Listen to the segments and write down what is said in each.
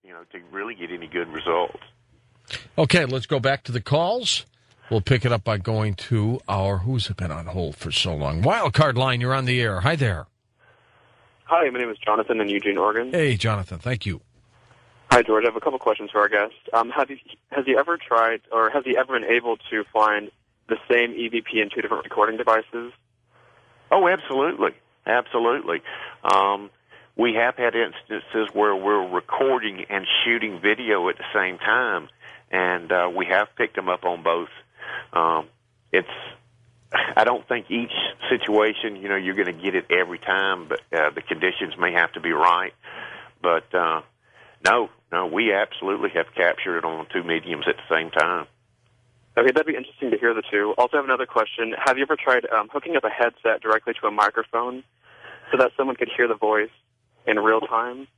to really get any good results. Okay, let's go back to the calls. We'll pick it up by going to who's been on hold for so long? Wildcard line, you're on the air. Hi there. Hi, my name is Jonathan in Eugene, Oregon. Hey, Jonathan, thank you. Hi, George. I have a couple questions for our guest. Has he ever tried, or has he ever been able to find the same EVP in two different recording devices? Oh, absolutely. Absolutely. We have had instances where we're recording and shooting video at the same time, and we have picked them up on both. I don't think each situation, you're going to get it every time, but the conditions may have to be right. But no, we absolutely have captured it on two mediums at the same time. Okay, that'd be interesting to hear the two. Also, I have another question. Have you ever tried hooking up a headset directly to a microphone so that someone could hear the voice in real time?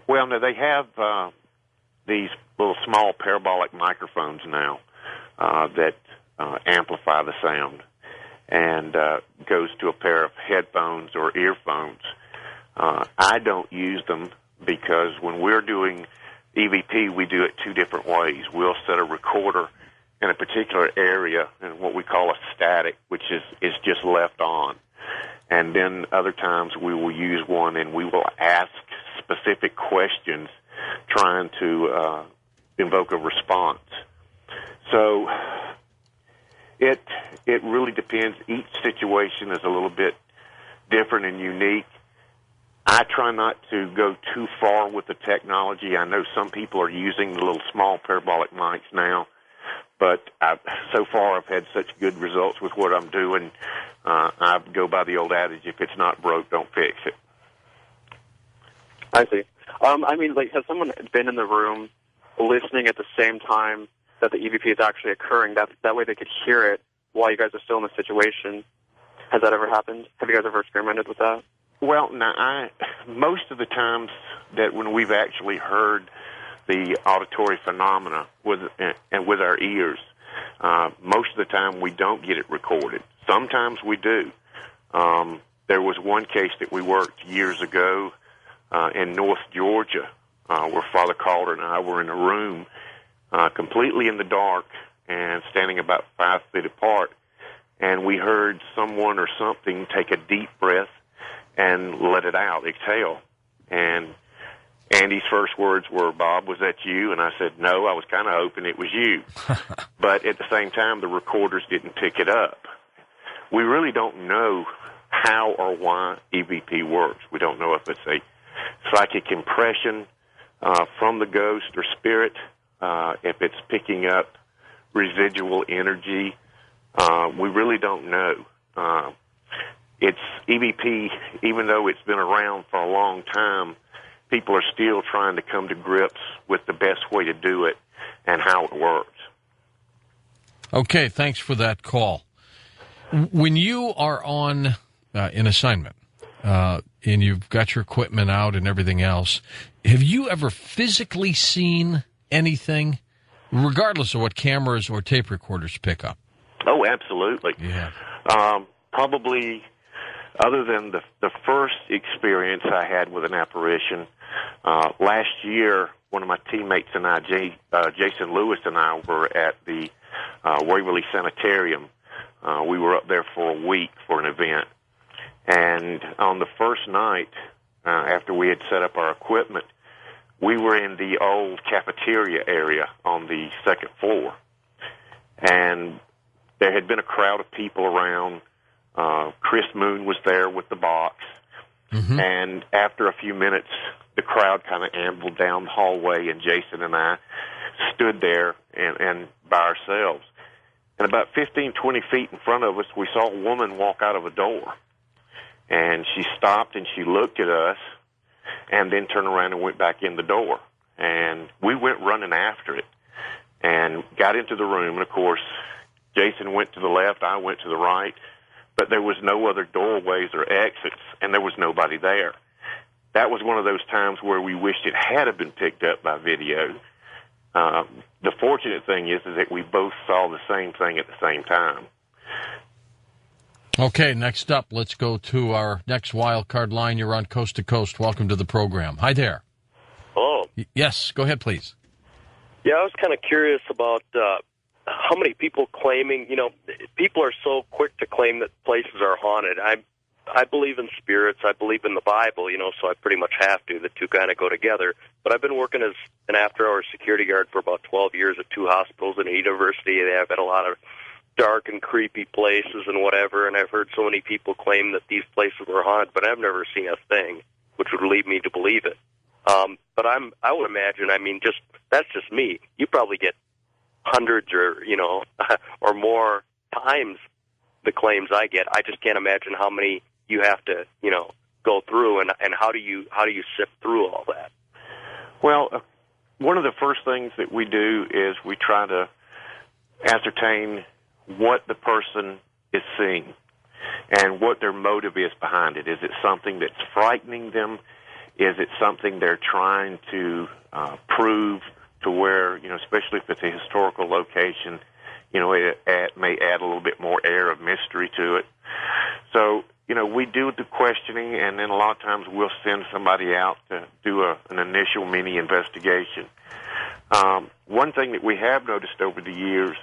Well, no, they have these little small parabolic microphones now that amplify the sound and goes to a pair of headphones or earphones. I don't use them because when we're doing EVP, we do it two different ways. We'll set a recorder in a particular area and what we call a static, which is just left on. And then other times we will use one and we will ask specific questions trying to invoke a response. So it really depends. Each situation is a little bit different and unique. I try not to go too far with the technology. I know some people are using the little small parabolic mics now, but so far I've had such good results with what I'm doing. I go by the old adage, if it's not broke, don't fix it. I see. Has someone been in the room listening at the same time that the EVP is actually occurring? That way they could hear it while you guys are still in the situation. Has that ever happened? Have you guys ever experimented with that? Well, now, most of the times that when we've actually heard the auditory phenomena with our ears, most of the time we don't get it recorded. Sometimes we do. There was one case that we worked years ago in North Georgia where Father Calder and I were in a room completely in the dark and standing about 5 feet apart, and we heard someone or something take a deep breath and let it out, exhale. And Andy's first words were, "Bob, was that you?" And I said, "No, I was kind of hoping it was you." But at the same time, the recorders didn't pick it up. We really don't know how or why EVP works. We don't know if it's a psychic impression from the ghost or spirit, if it's picking up residual energy. We really don't know. It's EVP, even though it's been around for a long time, people are still trying to come to grips with the best way to do it and how it works. Okay, thanks for that call. When you are on an assignment and you've got your equipment out and everything else, have you ever physically seen anything, regardless of what cameras or tape recorders pick up? Oh, absolutely. Yeah. Probably, other than the first experience I had with an apparition, last year, one of my teammates and I, Jason Lewis and I, were at the Waverly Sanitarium. We were up there for a week for an event. And on the first night, after we had set up our equipment, we were in the old cafeteria area on the second floor. And there had been a crowd of people around. Chris Moon was there with the box. Mm-hmm. And after a few minutes, the crowd kind of ambled down the hallway, and Jason and I stood there and by ourselves. And about 15, 20 feet in front of us, we saw a woman walk out of a door. And she stopped and she looked at us and then turned around and went back in the door. And we went running after it and got into the room. And, of course, Jason went to the left, I went to the right, but there was no other doorways or exits, and there was nobody there. That was one of those times where we wished it had been picked up by video. The fortunate thing is that we both saw the same thing at the same time. Okay, next up, let's go to our next wild card line. You're on Coast to Coast. Welcome to the program. Hi there. Hello. Yes, go ahead, please. Yeah, I was kind of curious about how many people claiming, people are so quick to claim that places are haunted. I believe in spirits. I believe in the Bible, so I pretty much have to. The two kind of go together. But I've been working as an after-hours security guard for about 12 years at two hospitals and a university. They have had a lot of dark and creepy places and whatever, and I've heard so many people claim that these places were haunted, but I've never seen a thing, which would lead me to believe it. But I would imagine, that's just me. You probably get hundreds or, or more times the claims I get. I just can't imagine how many you have to, go through, and how do you sift through all that? Well, one of the first things that we do is we try to ascertain what the person is seeing and what their motive is behind it. Is it something that's frightening them? Is it something they're trying to prove to where, especially if it's a historical location, it may add a little bit more air of mystery to it. So, we do the questioning, and then a lot of times we'll send somebody out to do an initial mini investigation. One thing that we have noticed over the years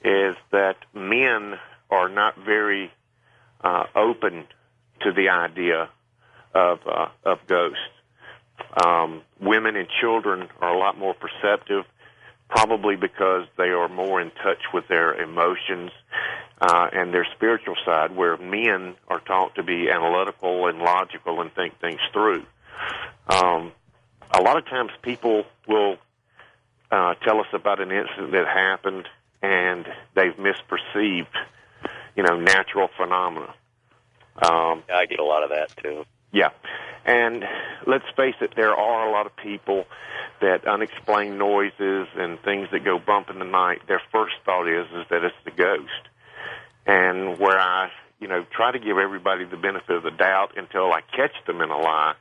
is that men are not very open to the idea of ghosts. Women and children are a lot more perceptive, probably because they are more in touch with their emotions and their spiritual side, where men are taught to be analytical and logical and think things through. A lot of times people will tell us about an incident that happened and they've misperceived, natural phenomena. I get a lot of that, too. Yeah. And let's face it, there are a lot of people that unexplained noises and things that go bump in the night, their first thought is that it's the ghost. And where I, try to give everybody the benefit of the doubt until I catch them in a lie,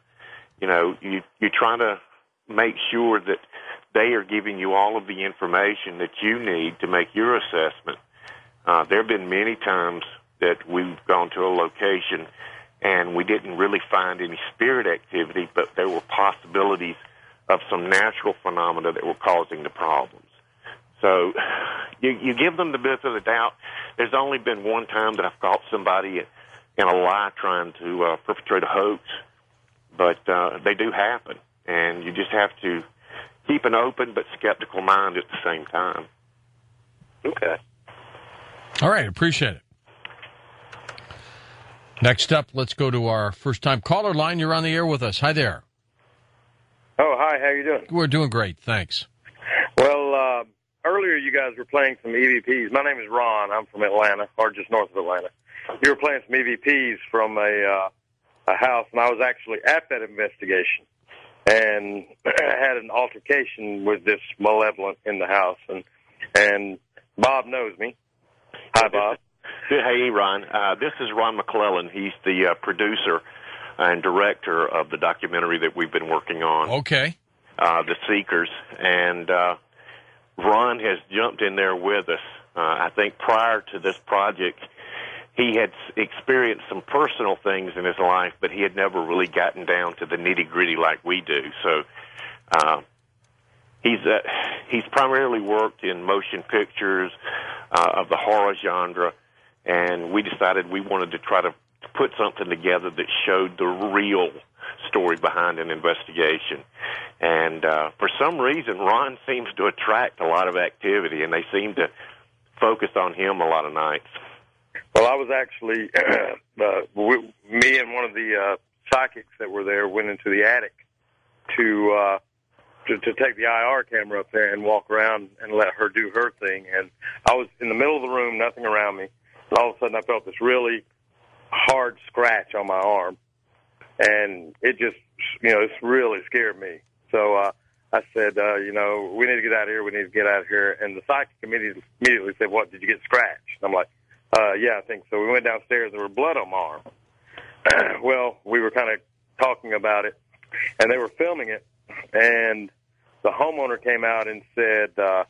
you try to make sure that they are giving you all of the information that you need to make your assessment. There have been many times that we've gone to a location and we didn't really find any spirit activity, but there were possibilities of some natural phenomena that were causing the problems. So you give them the benefit of the doubt. There's only been one time that I've caught somebody in a lie trying to perpetrate a hoax, but they do happen, and you just have to keep an open but skeptical mind at the same time. Okay. All right, appreciate it. Next up, let's go to our first-time caller line. You're on the air with us. Hi there. Oh, hi. How you doing? We're doing great, thanks. Well, earlier you guys were playing some EVPs. My name is Ron. I'm from Atlanta, or just north of Atlanta. You were playing some EVPs from a house, and I was actually at that investigation and had an altercation with this malevolent in the house. And Bob knows me. Hi, Bob. Hey, Ron. This is Ron McClellan. He's the producer and director of the documentary that we've been working on. Okay. The Seekers. And Ron has jumped in there with us. I think prior to this project, he had experienced some personal things in his life, but he had never really gotten down to the nitty-gritty like we do. So he's primarily worked in motion pictures of the horror genre, and we decided we wanted to try to put something together that showed the real story behind an investigation. And for some reason, Ron seems to attract a lot of activity, and they seem to focus on him a lot of nights. Well, I was actually, me and one of the psychics that were there went into the attic to take the IR camera up there and walk around and let her do her thing. And I was in the middle of the room, nothing around me. And all of a sudden I felt this really hard scratch on my arm. And it just, it really scared me. So I said, we need to get out of here. We need to get out of here. And the psychic immediately said, what, did you get scratched? And I'm like, yeah, I think so. We went downstairs. There was blood on my arm. Well, we were kind of talking about it, and they were filming it. And the homeowner came out and said, try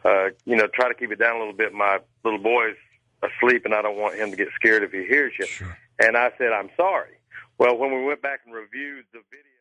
to keep it down a little bit. My little boy's asleep, and I don't want him to get scared if he hears you. Sure. And I said, I'm sorry. Well, when we went back and reviewed the video,